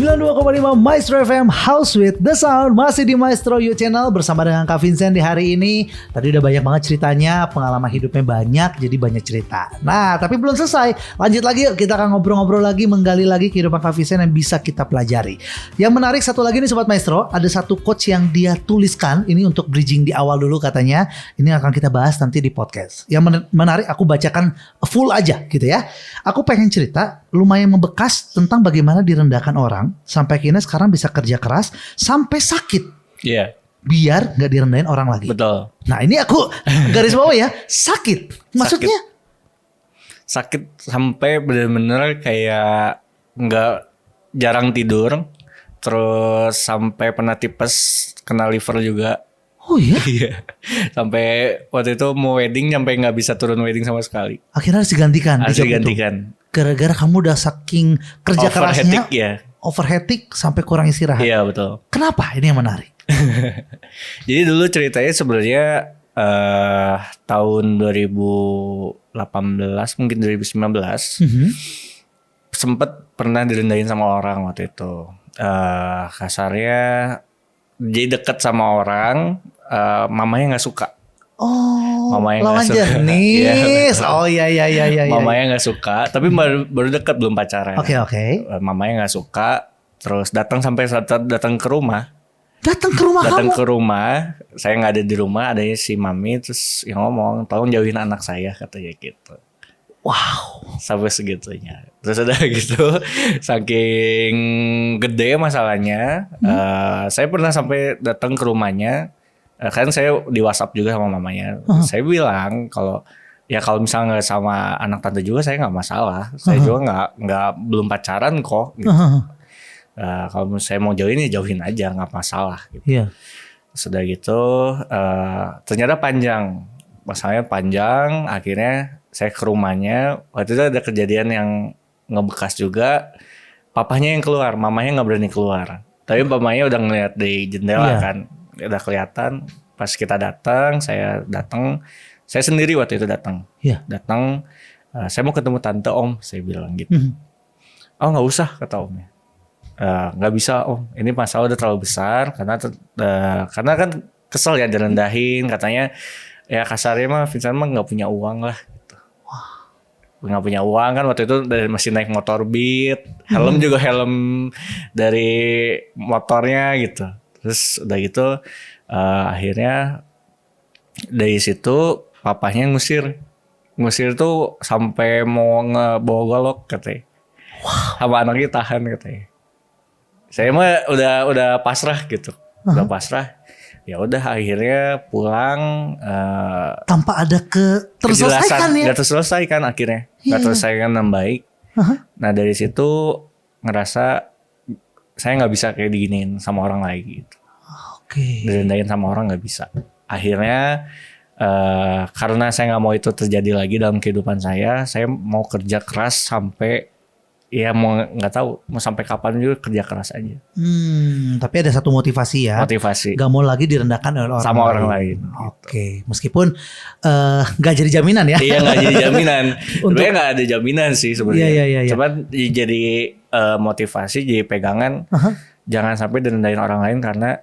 92,5 Maestro FM House with the Sound. Masih di Maestro You Channel bersama dengan Kak Vincent di hari ini. Tadi udah banyak banget ceritanya, pengalaman hidupnya banyak, jadi banyak cerita. Nah, tapi belum selesai. Lanjut lagi yuk, kita akan ngobrol-ngobrol lagi, menggali lagi kehidupan Kak Vincent yang bisa kita pelajari. Yang menarik satu lagi nih Sobat Maestro, ada satu quotes yang dia tuliskan. Ini untuk bridging di awal dulu katanya. Ini akan kita bahas nanti di podcast. Yang menarik aku bacakan full aja gitu ya. Aku pengen cerita lumayan membekas tentang bagaimana direndahkan orang sampai akhirnya sekarang bisa kerja keras sampai sakit. Iya. Yeah. Biar gak direndahin orang lagi. Betul. Nah ini aku garis bawah ya, sakit. Maksudnya? Sakit sampai benar-benar kayak nggak jarang tidur. Terus sampai pernah tipes, kena liver juga. Oh iya? Iya. Sampai waktu itu mau wedding sampai nggak bisa turun wedding sama sekali. Akhirnya harus digantikan. Harus digantikan. Gara-gara kamu udah saking kerja kerasnya. Ya. Overheating sampai kurang istirahat. Iya betul. Kenapa? Ini yang menarik. Jadi dulu ceritanya sebenarnya tahun 2018 mungkin 2019 sempet pernah direndahin sama orang waktu itu. Kasarnya jadi deket sama orang, mamanya nggak suka. Oh, mamanya lawan jenis. Oh iya. Mamanya nggak suka, tapi baru deket belum pacaran. Oke. Mamanya nggak suka, terus datang ke rumah. Datang ke rumah Datang kamu? ke rumah, saya nggak ada di rumah, adanya si mami, terus yang ngomong, tolong jauhin anak saya katanya gitu. Wow. Sampai segitunya. Terus udah gitu, saking gede masalahnya, saya pernah sampai datang ke rumahnya. Kan saya di WhatsApp juga sama mamanya. Saya bilang kalau misalnya nggak sama anak tante juga saya nggak masalah. Saya juga belum pacaran kok. Gitu. Kalau saya mau jauhin ya jauhin aja, nggak masalah. Gitu. Iya. Sudah gitu, ternyata panjang. Masalahnya panjang. Akhirnya saya ke rumahnya. Waktu itu ada kejadian yang ngebekas juga. Papahnya yang keluar, mamanya nggak berani keluar. Tapi mamanya udah ngeliat di jendela kan. Udah kelihatan pas kita datang, saya sendiri waktu itu datang. Iya. Datang, saya mau ketemu tante om, saya bilang gitu. Oh nggak usah kata omnya. Nggak bisa om, ini masalah udah terlalu besar karena kan kesel ya direndahin, katanya ya kasarnya mah Vincent mah nggak punya uang lah. Gitu. Nggak punya uang kan waktu itu masih naik motor Beat, helm juga helm dari motornya gitu. Terus udah gitu akhirnya dari situ papahnya ngusir tuh sampai mau ngebawa golok katanya. Sama anaknya tahan katanya. Saya mah udah pasrah gitu. Udah pasrah. Ya udah akhirnya pulang tanpa ada terselesaikan ya. Gak terselesaikan akhirnya. Gak terselesaikan dengan baik. Nah dari situ ngerasa saya nggak bisa kayak diginiin sama orang lagi gitu. Oke. Direndahin sama orang nggak bisa. Akhirnya karena saya nggak mau itu terjadi lagi dalam kehidupan saya mau kerja keras sampai ya mau nggak tahu mau sampai kapan juga kerja keras aja. Tapi ada satu motivasi ya. Motivasi. Gak mau lagi direndahkan oleh orang lain. Oke. Meskipun nggak jadi jaminan ya. Iya nggak jadi jaminan. Sebenarnya nggak ada jaminan sih sebenarnya. Iya. Cuman jadi motivasi, jadi pegangan. Jangan sampai direndahin orang lain karena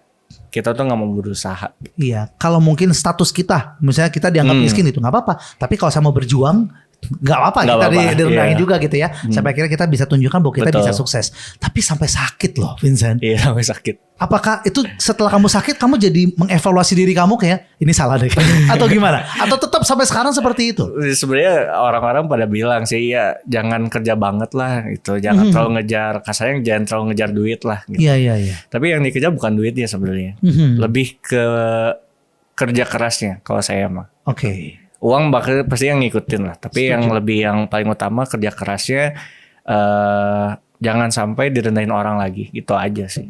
kita tuh nggak mau berusaha. Iya. Kalau mungkin status kita, misalnya kita dianggap miskin itu nggak apa-apa. Tapi kalau saya mau berjuang nggak apa-apa kita direndahin juga gitu ya. Sampai akhirnya kita bisa tunjukkan bahwa kita bisa sukses. Tapi sampai sakit loh Vincent. Iya sampai sakit. Apakah itu setelah kamu sakit kamu jadi mengevaluasi diri kamu kayak ini salah deh atau gimana? Atau tetap sampai sekarang seperti itu? Sebenarnya orang-orang pada bilang sih ya jangan kerja banget lah gitu. Jangan terlalu ngejar, kasarnya jangan terlalu ngejar duit lah gitu. Iya. Tapi yang dikejar bukan duitnya sebenarnya. Lebih ke kerja kerasnya kalau saya mah. Oke. Uang bakal pasti yang ngikutin lah. Tapi yang paling utama kerja kerasnya jangan sampai direndahin orang lagi. Gitu aja sih.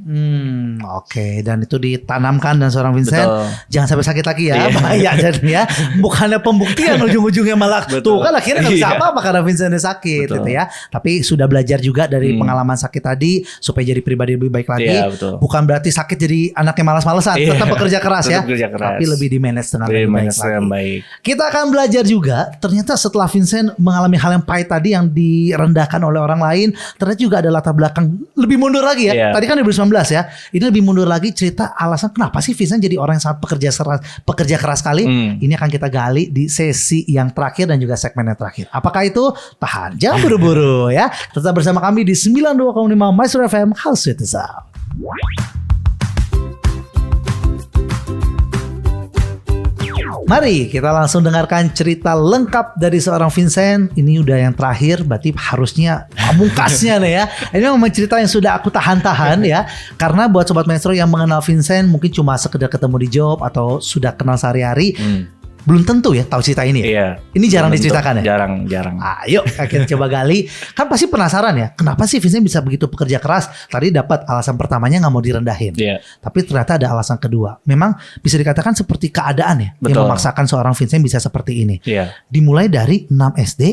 Oke. Dan itu ditanamkan dan seorang Vincent jangan sampai sakit lagi ya. Iya. Bahaya jadi ya. Bukannya pembuktian ujung-ujungnya malah tuh kan akhirnya gak bisa apa-apa karena Vincentnya sakit gitu ya. Tapi sudah belajar juga dari pengalaman sakit tadi supaya jadi pribadi lebih baik lagi. Bukan berarti sakit jadi anaknya malas-malesan. Tetap bekerja keras ya. Tapi lebih di manage dengan lebih baik. Kita akan belajar juga ternyata setelah Vincent mengalami hal yang pahit tadi yang direndahkan oleh orang lain, ternyata juga juga ada latar belakang lebih mundur lagi ya. Iya. Tadi kan 2019 ya. Ini lebih mundur lagi cerita alasan kenapa sih Vincent jadi orang yang sangat pekerja keras sekali. Ini akan kita gali di sesi yang terakhir dan juga segmen yang terakhir. Apakah itu? Tahan, jangan buru-buru ya. Tetap bersama kami di 92,5 Maestro FM House with the Sound. Mari kita langsung dengarkan cerita lengkap dari seorang Vincent. Ini udah yang terakhir, berarti harusnya pamungkasnya nih ya. Ini memang cerita yang sudah aku tahan-tahan ya. Karena buat Sobat Maestro yang mengenal Vincent mungkin cuma sekedar ketemu di job atau sudah kenal sehari-hari. Belum tentu ya tahu cerita ini ya. Iya. Ini jarang diceritakan ya? Jarang. Ayo kita coba gali. Kan pasti penasaran ya. Kenapa sih Vincent bisa begitu pekerja keras? Tadi dapat alasan pertamanya nggak mau direndahin. Iya. Tapi ternyata ada alasan kedua. Memang bisa dikatakan seperti keadaan ya. Betul. Yang memaksakan seorang Vincent bisa seperti ini. Iya. Dimulai dari 6 SD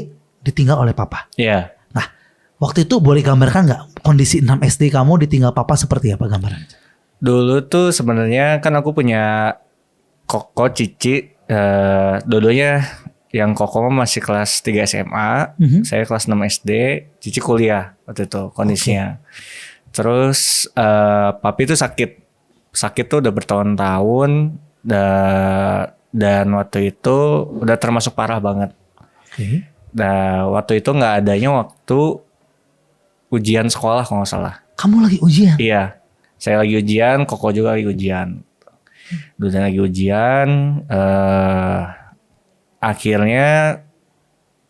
ditinggal oleh papa. Iya. Nah waktu itu boleh gambarkan nggak kondisi 6 SD kamu ditinggal papa seperti apa gambarannya? Dulu tuh sebenarnya kan aku punya koko, cici. Dua-duanya yang koko masih kelas 3 SMA, saya kelas 6 SD, cici kuliah waktu itu kondisinya. Terus papi tuh sakit tuh udah bertahun-tahun, dan waktu itu udah termasuk parah banget. Nah waktu itu nggak adanya waktu ujian sekolah kalau nggak salah. Kamu lagi ujian? Iya, saya lagi ujian, koko juga lagi ujian. Dulu lagi ujian, akhirnya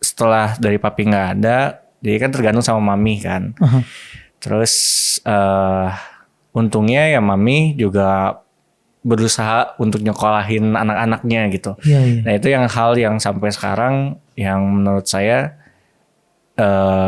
setelah dari papi nggak ada, jadi kan tergantung sama mami kan. Terus untungnya ya mami juga berusaha untuk nyekolahin anak-anaknya gitu. Iya. Nah itu yang hal yang sampai sekarang yang menurut saya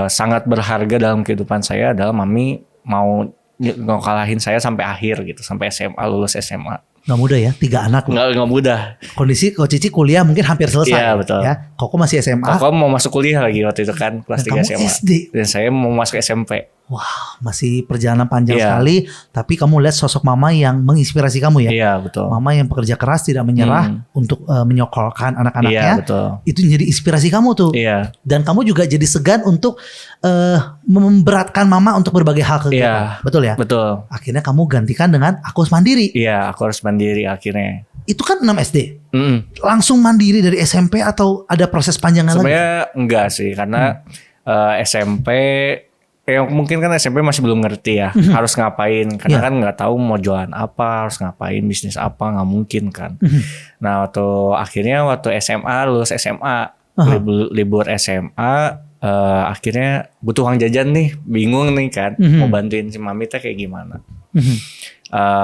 sangat berharga dalam kehidupan saya adalah mami mau ngekalahin saya sampai akhir gitu, sampai SMA, lulus SMA. Gak mudah ya, 3 anak. Nggak mudah. Kondisi kalau Cici kuliah mungkin hampir selesai. Iya betul. Ya, Koko masih SMA. Koko mau masuk kuliah lagi waktu itu kan, kelas 3 kamu SMA. SD. Dan saya mau masuk SMP. Wow, masih perjalanan panjang Iya. sekali. Tapi kamu lihat sosok mama yang menginspirasi kamu ya. Iya betul. Mama yang pekerja keras tidak menyerah untuk menyokolkan anak-anaknya. Iya betul. Itu jadi inspirasi kamu tuh. Iya. Dan kamu juga jadi segan untuk memberatkan mama untuk berbagai hal ke kita. Iya. Betul ya? Betul. Akhirnya kamu gantikan dengan aku harus mandiri. Iya, aku harus mandiri akhirnya. Itu kan 6 SD. Langsung Langsung mandiri dari SMP atau ada proses panjangnya lagi? sebenarnya enggak sih, karena SMP mungkin kan SMP masih belum ngerti ya harus ngapain, karena kan nggak tahu mau jualan apa, harus ngapain, bisnis apa, nggak mungkin kan. Nah waktu SMA, lulus SMA, libur SMA, akhirnya butuh uang jajan nih, bingung nih kan, mau bantuin si mami teh kayak gimana.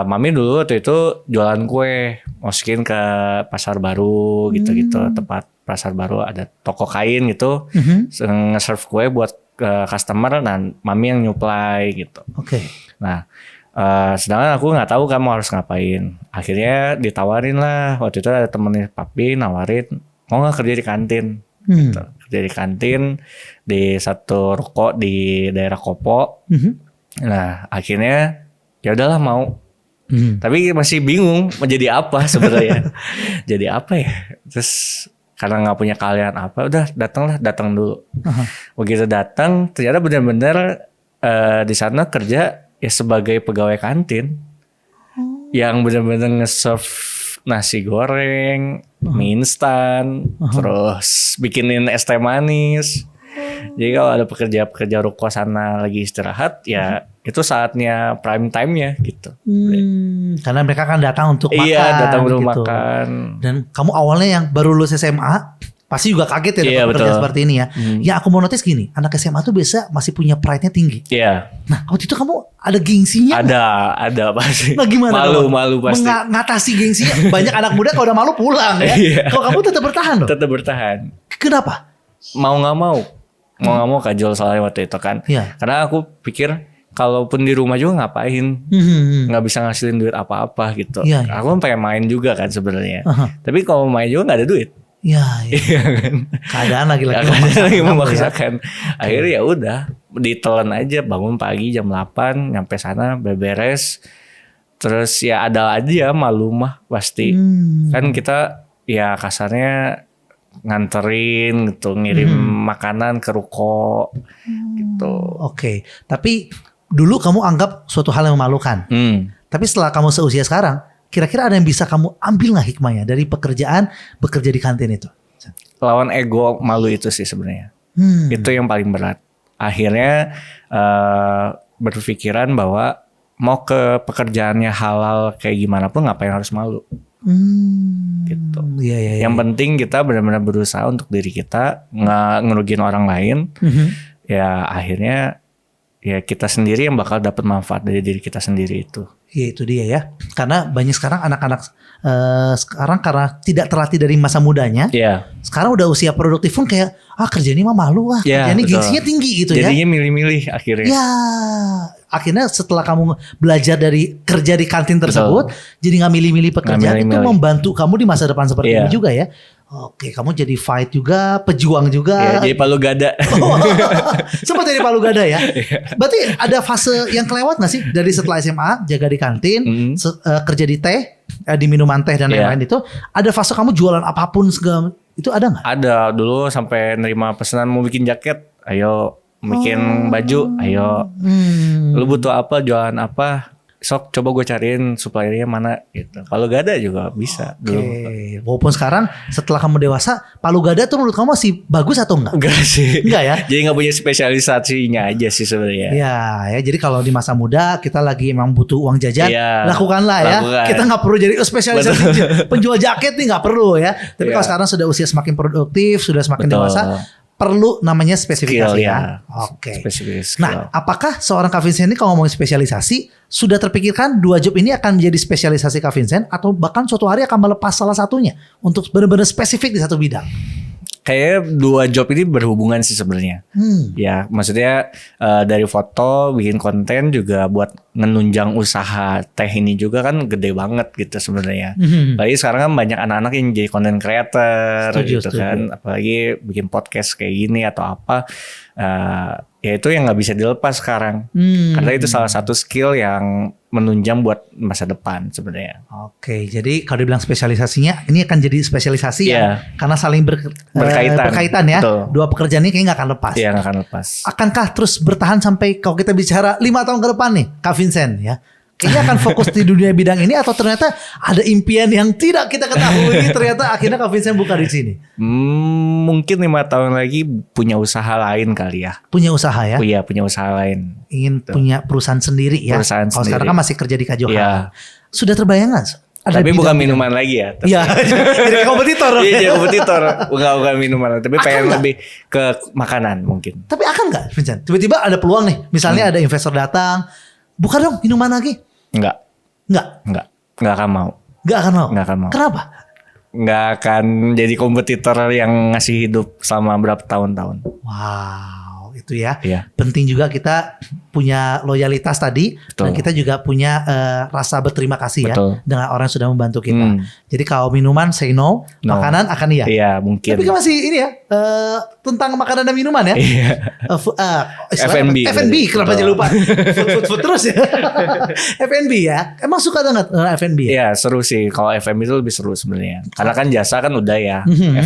Mami dulu waktu itu jualan kue, masukin ke pasar baru gitu-gitu, tempat pasar baru ada toko kain gitu, nge-serve kue buat customer, dan mami yang nyuplai gitu. Oke. Nah, sedangkan aku nggak tahu kamu harus ngapain. Akhirnya ditawarin lah, waktu itu ada temennya papi nawarin, mau nggak kerja di kantin? Gitu. Kerja di kantin di satu ruko di daerah Kopo. Nah, akhirnya ya udahlah mau. Tapi masih bingung mau jadi apa sebenarnya. Jadi apa ya? Terus karena nggak punya keahlian apa, udah datang dulu. Begitu datang, ternyata benar-benar di sana kerja ya sebagai pegawai kantin, yang benar-benar nge-serve nasi goreng, mie instan, terus bikinin es teh manis. Jadi kalau ada pekerja-pekerja ruko sana lagi istirahat, ya itu saatnya prime time-nya gitu. Karena mereka kan datang untuk makan. Iya, datang untuk gitu. makan. Dan kamu awalnya yang baru lulus SMA, pasti juga kaget ya Iya, dapat pekerjaan betul. seperti ini ya. Ya aku mau notice gini, anak SMA tuh biasa masih punya pride-nya tinggi. Iya, Nah waktu itu kamu ada gengsinya? ada pasti. Nah gimana? Malu pasti. Mengatasi gengsinya. Banyak anak muda kalau udah malu pulang ya. Iya. Kalau kamu tetap bertahan loh. Tetap bertahan. Kenapa? Mau nggak mau kajol soalnya waktu itu kan. Iya. Karena aku pikir kalaupun di rumah juga ngapain, nggak bisa ngasilin duit apa-apa gitu. Iya, iya. Aku pengen main juga kan sebenarnya. Tapi kalau main juga nggak ada duit. Iya. Iya kan. Keadaan lagi-lagi Lagi kamu ya. memaksakan. Akhirnya ya udah ditelan aja, bangun pagi jam 8 nyampe sana beberes. Terus ya ada aja malu mah pasti. Kan kita ya kasarnya nganterin gitu, ngirim makanan ke ruko gitu. Oke. Tapi dulu kamu anggap suatu hal yang memalukan. Tapi setelah kamu seusia sekarang, kira-kira ada yang bisa kamu ambil nggak hikmahnya dari pekerjaan bekerja di kantin itu? Lawan ego malu itu sih sebenarnya. Itu yang paling berat. Akhirnya berpikiran bahwa mau ke pekerjaannya halal kayak gimana pun ngapain harus malu. Gitu. Iya. Yang penting kita benar-benar berusaha untuk diri kita, nggak ngerugiin orang lain. Ya akhirnya ya kita sendiri yang bakal dapat manfaat dari diri kita sendiri itu. Iya itu dia ya. Karena banyak sekarang anak-anak sekarang karena tidak terlatih dari masa mudanya. Iya. Sekarang udah usia produktif pun kayak kerja ini mah malu Ya, kerja ini betul. gengsinya tinggi gitu ya. Jadinya milih-milih akhirnya. Ya, akhirnya setelah kamu belajar dari kerja di kantin tersebut, jadi nggak milih-milih pekerjaan, itu milih-milih. membantu kamu di masa depan seperti Iya. ini juga ya. Oke, kamu jadi fight juga, pejuang Ya, juga. jadi palu gada. Sempat jadi palu gada ya. Iya. Berarti ada fase yang kelewat nggak sih dari setelah SMA jaga di kantin, kerja di teh, di minuman teh dan Iya. lain-lain itu, ada fase kamu jualan apapun segala itu ada nggak? Ada dulu sampai nerima pesanan mau bikin jaket, ayo bikin baju, ayo. Lu butuh apa, jualan apa? Sok coba gue cariin suppliernya mana gitu. Palu gada juga bisa dulu. Oke. Walaupun sekarang setelah kamu dewasa, palu gada tuh menurut kamu masih bagus atau enggak? Enggak sih. Enggak ya? Jadi nggak punya spesialisasinya aja sih sebenarnya. Ya, jadi kalau di masa muda kita lagi emang butuh uang jajan, Iya, lakukanlah ya. lakukan. Kita nggak perlu jadi spesialisasi penjual jaket nih, nggak perlu ya. Tapi Iya. kalau sekarang sudah usia semakin produktif, sudah semakin Betul. dewasa, perlu namanya spesifikasi Skill, ya. ya. Oke. Spesifik skill. Nah, apakah seorang Kak Vincent ini kalau ngomongin spesialisasi sudah terpikirkan 2 job ini akan menjadi spesialisasi Kak Vincent atau bahkan suatu hari akan melepas salah satunya untuk benar-benar spesifik di satu bidang? Kayaknya 2 job ini berhubungan sih sebenarnya. Ya, maksudnya dari foto bikin konten juga buat menunjang usaha teh ini juga kan gede banget gitu sebenarnya. Apalagi sekarang kan banyak anak-anak yang jadi content creator gitu kan, apalagi bikin podcast kayak gini atau apa. Ya itu yang nggak bisa dilepas sekarang. Karena itu salah satu skill yang menunjang buat masa depan sebenarnya. Oke, jadi kalau dibilang spesialisasinya, ini akan jadi spesialisasi ya, Iya. karena saling berkaitan ya. Betul. Dua pekerjaan ini kayaknya nggak akan lepas. Iya nggak akan lepas. Akankah terus bertahan sampai kalau kita bicara 5 tahun ke depan nih, Kak Vincent ya? Kayaknya akan fokus di dunia bidang ini atau ternyata ada impian yang tidak kita ketahui ternyata akhirnya Kak Vincent buka di sini. Mungkin 5 tahun lagi punya usaha lain kali ya. Punya usaha ya? Punya usaha lain. Ingin punya perusahaan sendiri ya. Perusahaan kalau sekarang sendiri. kan masih kerja di Kak Johan. Iya. Sudah terbayang nggak? Ada Tapi bukan bidang-bidang? minuman lagi ya. Iya, jadi kompetitor. Iya jadi kompetitor. Bukan minuman. Tapi Akan pengen nggak? lebih ke makanan mungkin. Tapi akan nggak Vincent? Tiba-tiba ada peluang nih. Misalnya ada investor datang. Buka dong minuman lagi. Enggak. Enggak akan mau. Nggak akan mau. Nggak akan mau. Kenapa? Nggak akan jadi kompetitor yang ngasih hidup selama berapa tahun-tahun. Wow, itu ya. Iya. Penting juga kita punya loyalitas tadi. Betul. Dan kita juga punya rasa berterima kasih ya. Betul. Dengan orang yang sudah membantu kita. Jadi kalau minuman say no. No. Makanan akan iya. Iya mungkin. Tapi kan masih ini ya. Tentang makanan dan minuman ya. Iya. F&B. F&B. F&B kenapa Betul. jadi lupa. Food terus ya. F&B ya. Emang suka banget F&B ya? Iya seru sih. Kalau F&B itu lebih seru sebenarnya. Karena kan jasa kan udah ya.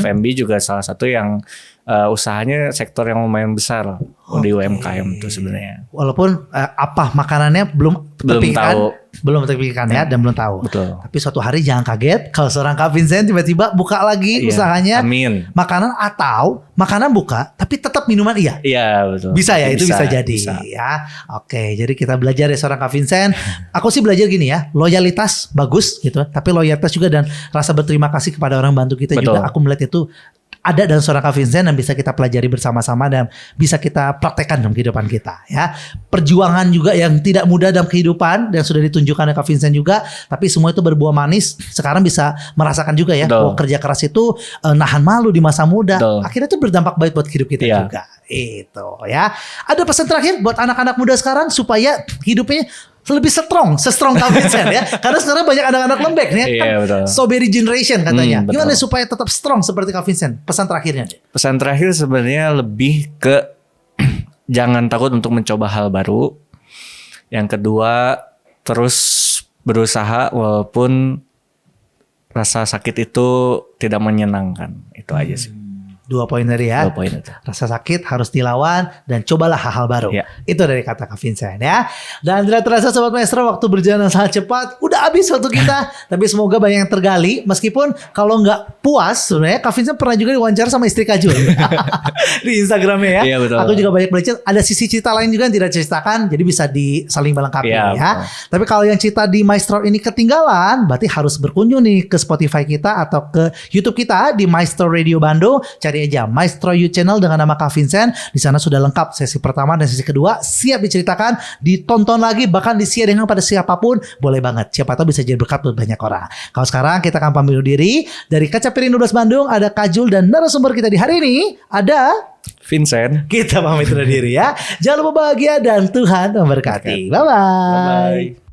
F&B juga salah satu yang usahanya sektor yang lumayan besar di UMKM itu sebenarnya. Walaupun apa makanannya belum terpikirkan. Belum terpikirkan ya dan belum tahu. Betul. Tapi suatu hari jangan kaget kalau seorang Kak Vincent tiba-tiba buka lagi Iya. usahanya. Amin. Makanan atau makanan buka tapi tetap minuman iya. Iya betul. Bisa ya, itu bisa jadi bisa. ya. Oke, jadi kita belajar dari seorang Kak Vincent. Aku sih belajar gini ya, loyalitas bagus gitu, tapi loyalitas juga dan rasa berterima kasih kepada orang bantu kita Betul. juga. Aku melihat itu ada dalam seorang Kak Vincent dan bisa kita pelajari bersama-sama dan bisa kita praktekkan dalam kehidupan kita ya. Perjuangan juga yang tidak mudah dalam kehidupan dan sudah ditunjukkan oleh Kak Vincent juga, tapi semua itu berbuah manis. Sekarang bisa merasakan juga ya, Betul. bahwa kerja keras itu nahan malu di masa muda. Betul. Akhirnya itu berdampak baik buat hidup kita Iya. juga. Itu ya. Ada pesan terakhir buat anak-anak muda sekarang supaya hidupnya lebih strong Kak Vincent ya. Karena sekarang banyak anak-anak lembek nih. Iya, betul. Strawberry generation katanya. Betul. Gimana supaya tetap strong seperti Kak Vincent? Pesan terakhirnya. Pesan terakhir sebenarnya lebih ke jangan takut untuk mencoba hal baru. Yang kedua terus berusaha walaupun rasa sakit itu tidak menyenangkan. Itu aja sih. 2 poin tadi ya. 2 poin itu. Rasa sakit harus dilawan dan cobalah hal-hal baru. Ya. Itu dari kata Kak Vincent ya. Dan tidak terasa Sobat Maestro, waktu berjalan sangat cepat. Udah habis waktu kita. Tapi semoga banyak yang tergali. Meskipun kalau nggak puas sebenarnya Kak Vincent pernah juga diwawancara sama istri Kak Jul. Di Instagramnya ya. Iya, betul. Aku juga banyak belajar. Ada sisi cerita lain juga yang tidak ceritakan. Jadi bisa saling melengkapi Iya, ya. betul. Tapi kalau yang cerita di Maestro ini ketinggalan, berarti harus berkunjung nih ke Spotify kita atau ke YouTube kita di Maestro Radio Bandung. Cari aja Maestro You Channel dengan nama Kak Vincent. Di sana sudah lengkap sesi pertama dan sesi kedua, siap diceritakan, ditonton lagi, bahkan di-share dengan pada siapapun. Boleh banget. Siapa tahu bisa jadi berkat buat banyak orang. Kalau sekarang kita akan pamit undur diri. Dari Kaca Piring 12 Bandung ada Kajul dan narasumber kita di hari ini ada Vincent. kita pamit undur diri ya. Jangan lupa bahagia dan Tuhan memberkati. Bye-bye. Bye-bye.